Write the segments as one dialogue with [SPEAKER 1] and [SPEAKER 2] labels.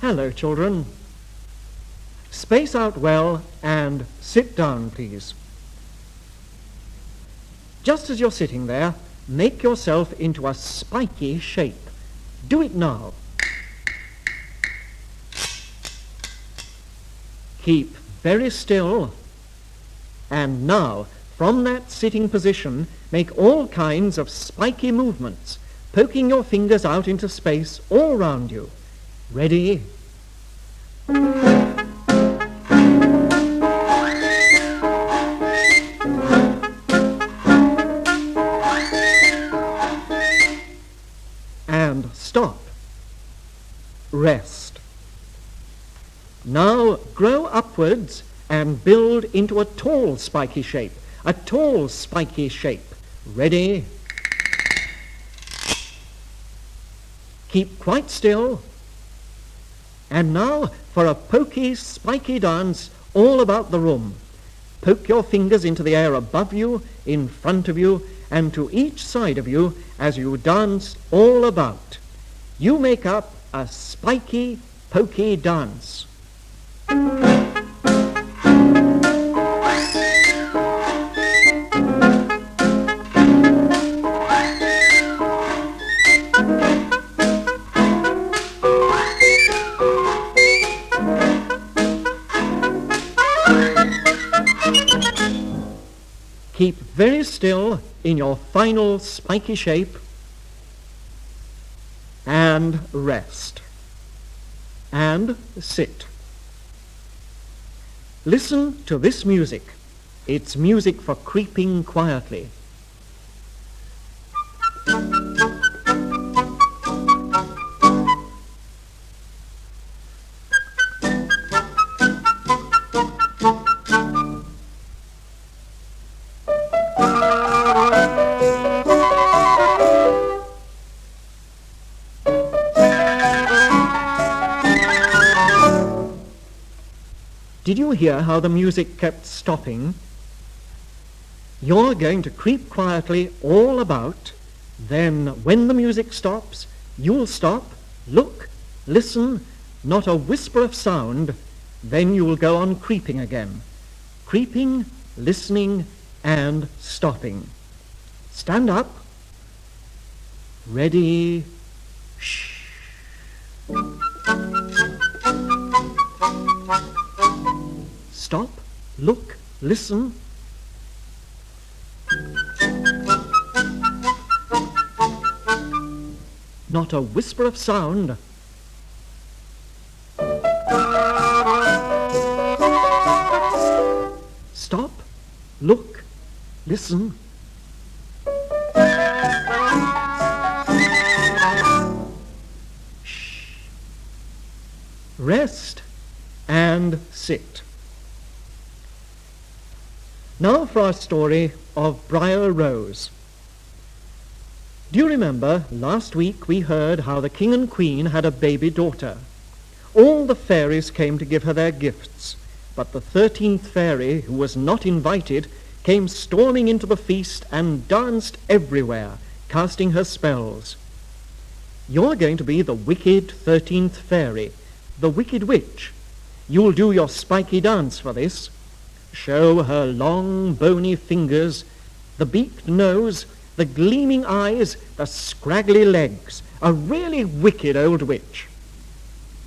[SPEAKER 1] Hello, children. Space out well and sit down, please. Just as you're sitting there, make yourself into a spiky shape. Do it now. Keep very still. And now, from that sitting position, make all kinds of spiky movements, poking your fingers out into space all round you. Ready? And stop. Rest. Now grow upwards and build into a tall spiky shape. A tall spiky shape. Ready? Keep quite still. And now for a pokey, spiky dance all about the room. Poke your fingers into the air above you, in front of you, and to each side of you as you dance all about. You make up a spiky, pokey dance. Keep very still in your final spiky shape and rest and sit. Listen to this music. It's music for creeping quietly. Did you hear how the music kept stopping? You're going to creep quietly all about. Then, when the music stops, you'll stop, look, listen, not a whisper of sound. Then you'll go on creeping again. Creeping, listening, and stopping. Stand up. Ready. Shh. Stop, look, listen. Not a whisper of sound. Stop, look, listen. Shh. Rest and sit. Now for our story of Briar Rose. Do you remember last week we heard how the king and queen had a baby daughter? All the fairies came to give her their gifts, but the 13th fairy, who was not invited, came storming into the feast and danced everywhere, casting her spells. You're going to be the wicked 13th fairy, the wicked witch. You'll do your spiky dance for this. Show her long, bony fingers, the beaked nose, the gleaming eyes, the scraggly legs. A really wicked old witch.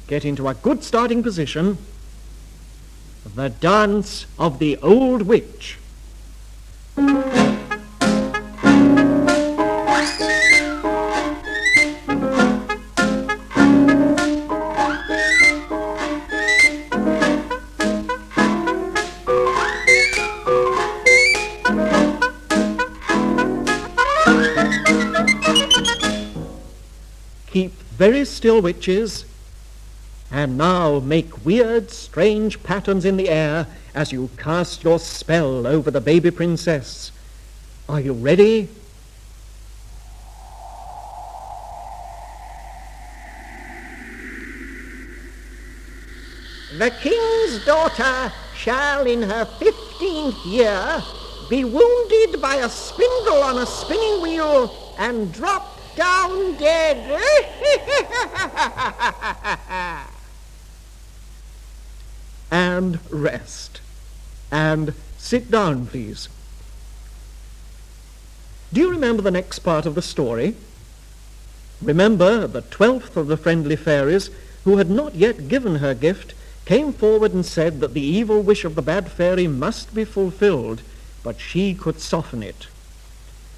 [SPEAKER 1] Get into a good starting position. The dance of the old witch. Keep very still, witches, and now make weird, strange patterns in the air as you cast your spell over the baby princess. Are you ready?
[SPEAKER 2] The king's daughter shall in her 15th year be wounded by a spindle on a spinning wheel and drop down dead.
[SPEAKER 1] and rest. And sit down, please. Do you remember the next part of the story? Remember, the 12th of the friendly fairies, who had not yet given her gift, came forward and said that the evil wish of the bad fairy must be fulfilled, but she could soften it.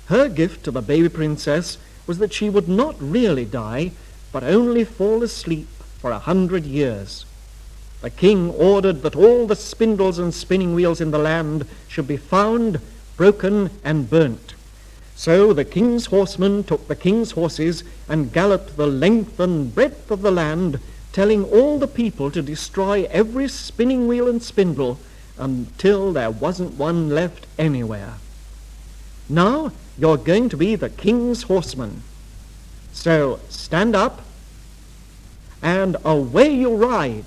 [SPEAKER 1] Her gift to the baby princess was that she would not really die, but only fall asleep for 100 years. The king ordered that all the spindles and spinning wheels in the land should be found, broken, and burnt. So the king's horsemen took the king's horses and galloped the length and breadth of the land, telling all the people to destroy every spinning wheel and spindle until there wasn't one left anywhere. Now you're going to be the king's horseman. So stand up, and away you ride.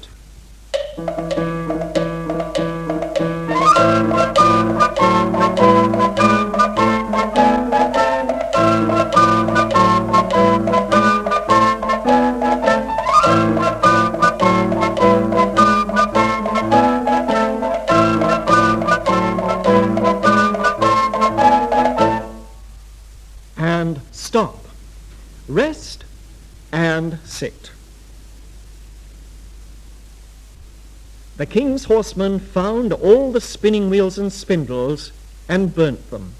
[SPEAKER 1] And stop. Rest and sit. The king's horsemen found all the spinning wheels and spindles and burnt them.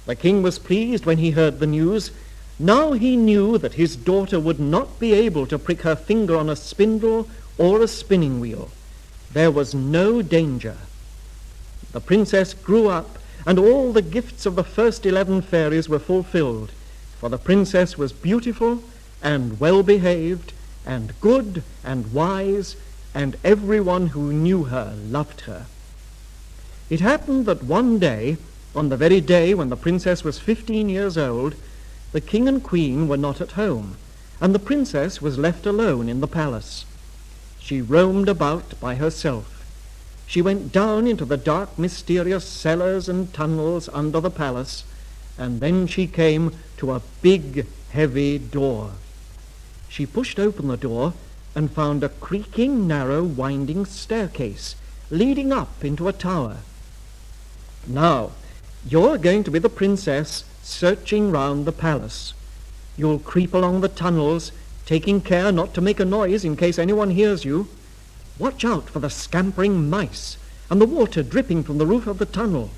[SPEAKER 1] The king was pleased when he heard the news. Now he knew that his daughter would not be able to prick her finger on a spindle or a spinning wheel. There was no danger. The princess grew up, and all the gifts of the first 11 fairies were fulfilled, for the princess was beautiful and well-behaved and good and wise, and everyone who knew her loved her. It happened that one day, on the very day when the princess was 15 years old, the king and queen were not at home, and the princess was left alone in the palace. She roamed about by herself. She went down into the dark, mysterious cellars and tunnels under the palace, and then she came to a big, heavy door. She pushed open the door and found a creaking, narrow, winding staircase leading up into a tower. Now, you're going to be the princess searching round the palace. You'll creep along the tunnels, taking care not to make a noise in case anyone hears you. Watch out for the scampering mice and the water dripping from the roof of the tunnel.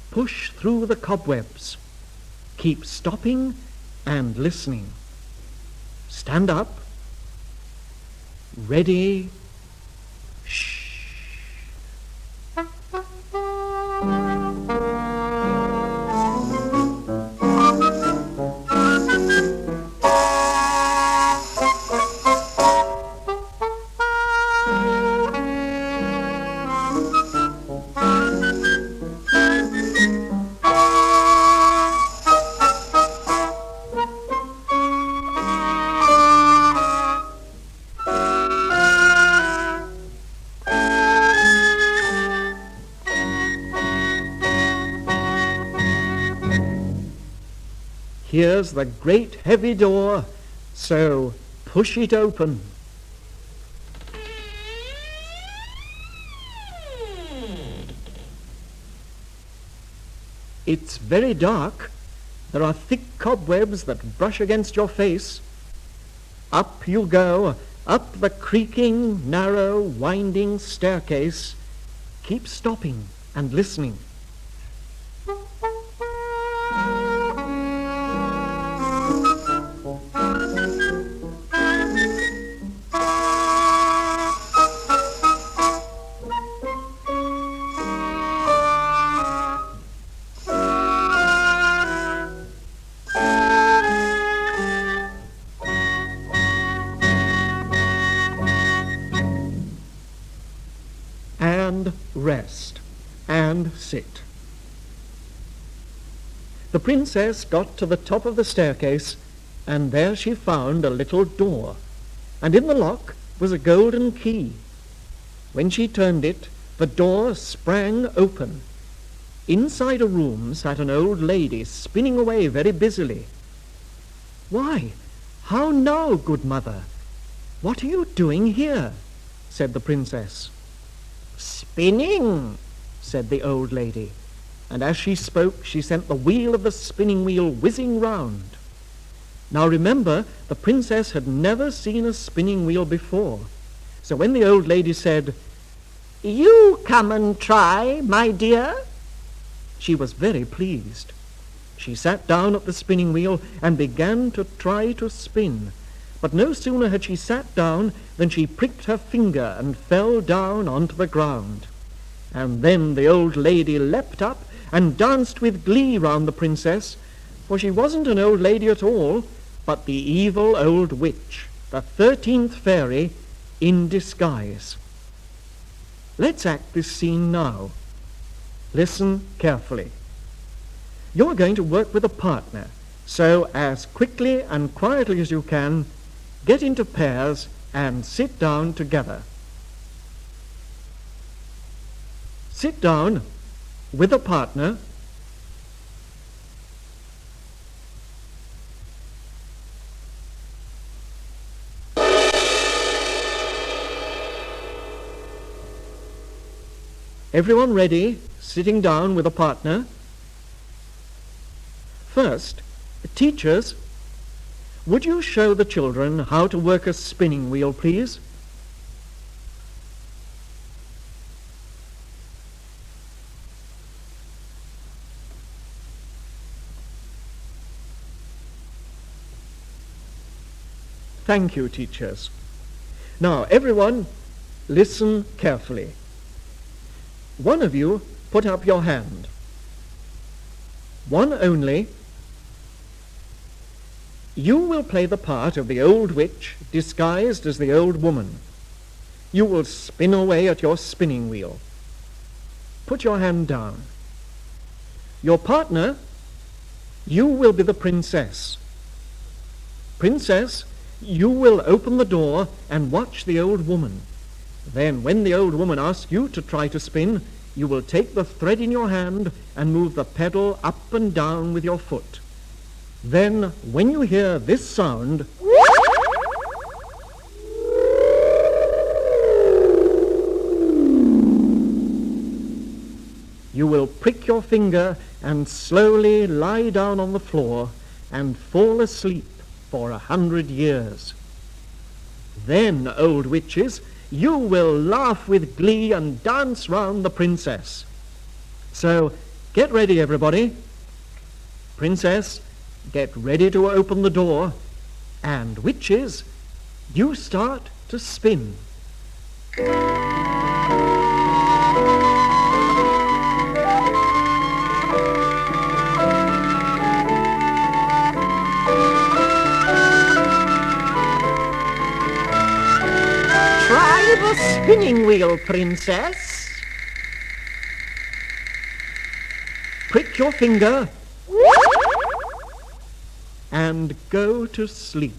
[SPEAKER 1] Push through the cobwebs. Keep stopping and listening. Stand up. Ready. Shh. Here's the great heavy door, so push it open. It's very dark. There are thick cobwebs that brush against your face. Up you go, up the creaking, narrow, winding staircase. Keep stopping and listening. And rest, and sit. The princess got to the top of the staircase, and there she found a little door, and in the lock was a golden key. When she turned it, the door sprang open. Inside a room sat an old lady spinning away very busily. "Why, how now, good mother? What are you doing here?" said the princess.
[SPEAKER 2] Spinning,
[SPEAKER 1] said the old lady, and as she spoke she sent the wheel of the spinning wheel whizzing round. Now remember, the princess had never seen a spinning wheel before, so when the old lady said,
[SPEAKER 2] "You come and try, my dear,"
[SPEAKER 1] she was very pleased. She sat down at the spinning wheel and began to try to spin, but no sooner had she sat down than she pricked her finger and fell down onto the ground. And then the old lady leapt up and danced with glee round the princess, for she wasn't an old lady at all, but the evil old witch, the 13th fairy, in disguise. Let's act this scene now. Listen carefully. You're going to work with a partner, so as quickly and quietly as you can, get into pairs and sit down together. Sit down with a partner. Everyone ready, sitting down with a partner? First, teachers, would you show the children how to work a spinning wheel, please? Thank you, teachers. Now, everyone, listen carefully. One of you put up your hand. One only. You will play the part of the old witch disguised as the old woman. You will spin away at your spinning wheel. Put your hand down. Your partner, you will be the princess. Princess, you will open the door and watch the old woman. Then, when the old woman asks you to try to spin, you will take the thread in your hand and move the pedal up and down with your foot. Then, when you hear this sound, you will prick your finger and slowly lie down on the floor and fall asleep for 100 years. Then, old witches, you will laugh with glee and dance round the princess. So, get ready, everybody. Princess, get ready to open the door. And witches, you start to spin.
[SPEAKER 2] The spinning wheel, princess.
[SPEAKER 1] Prick your finger and go to sleep.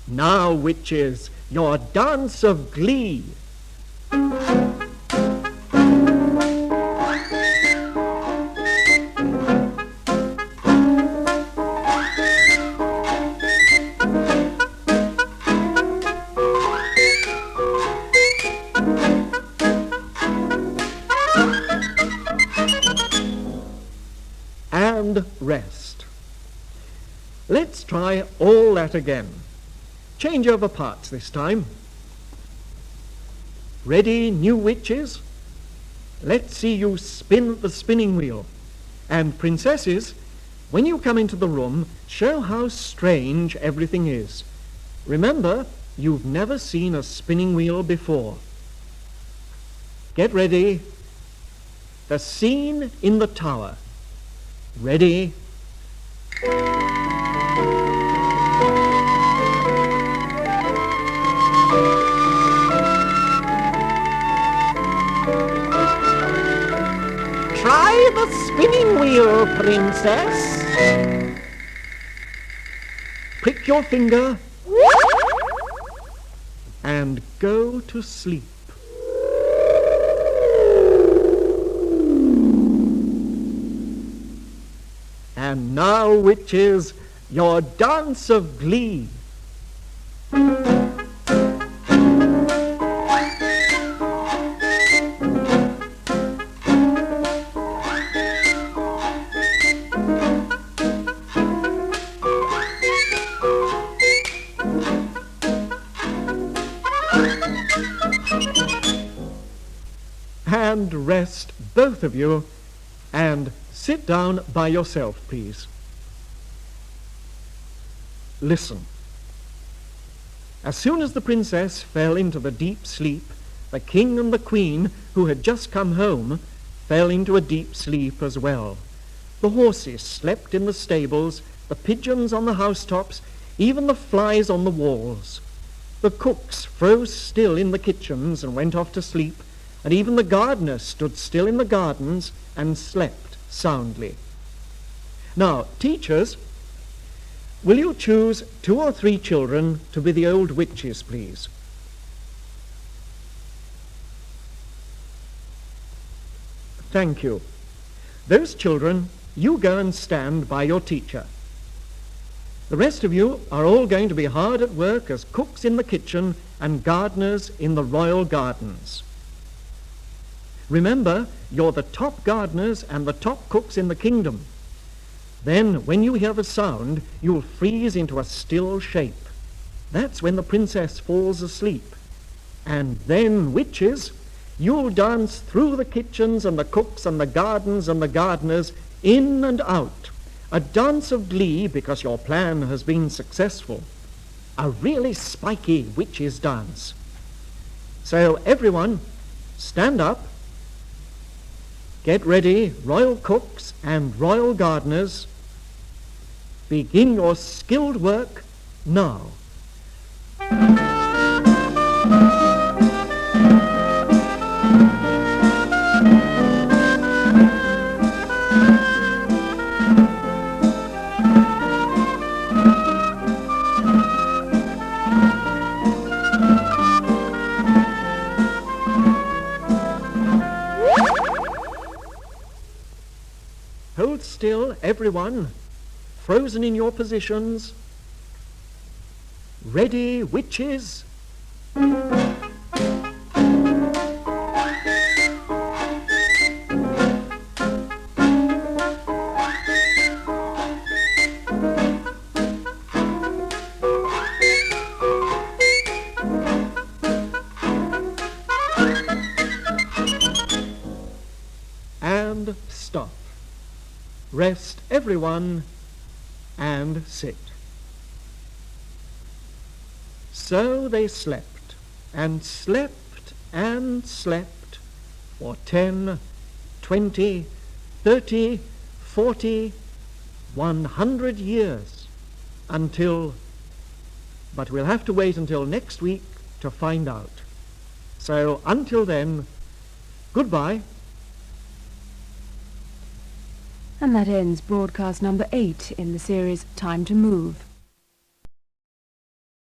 [SPEAKER 1] Now, witches, your dance of glee. And rest. Let's try all that again. Change over parts this time. Ready, new witches? Let's see you spin the spinning wheel. And princesses, when you come into the room, show how strange everything is. Remember, you've never seen a spinning wheel before. Get ready. The scene in the tower. Ready?
[SPEAKER 2] Try the spinning wheel, princess.
[SPEAKER 1] Prick your finger and go to sleep. And now, witches, your dance of glee. And rest, both of you, and sit down by yourself, please. Listen. As soon as the princess fell into the deep sleep, the king and the queen, who had just come home, fell into a deep sleep as well. The horses slept in the stables, the pigeons on the housetops, even the flies on the walls. The cooks froze still in the kitchens and went off to sleep, and even the gardeners stood still in the gardens and slept soundly. Now, teachers, will you choose 2 or 3 children to be the old witches, please? Thank you. Those children, you go and stand by your teacher. The rest of you are all going to be hard at work as cooks in the kitchen and gardeners in the royal gardens. Remember, you're the top gardeners and the top cooks in the kingdom. Then, when you hear the sound, you'll freeze into a still shape. That's when the princess falls asleep. And then, witches, you'll dance through the kitchens and the cooks and the gardens and the gardeners, in and out. A dance of glee because your plan has been successful. A really spiky witches' dance. So, everyone, stand up. Get ready, royal cooks and royal gardeners. Begin your skilled work now. Hold still, everyone, frozen in your positions. Ready, witches? And stop. Rest, everyone, and sit. So they slept, and slept, and slept for 10, 20, 30, 40, 100 years, until... But we'll have to wait until next week to find out. So until then, goodbye.
[SPEAKER 3] And that ends broadcast number 8 in the series Time to Move.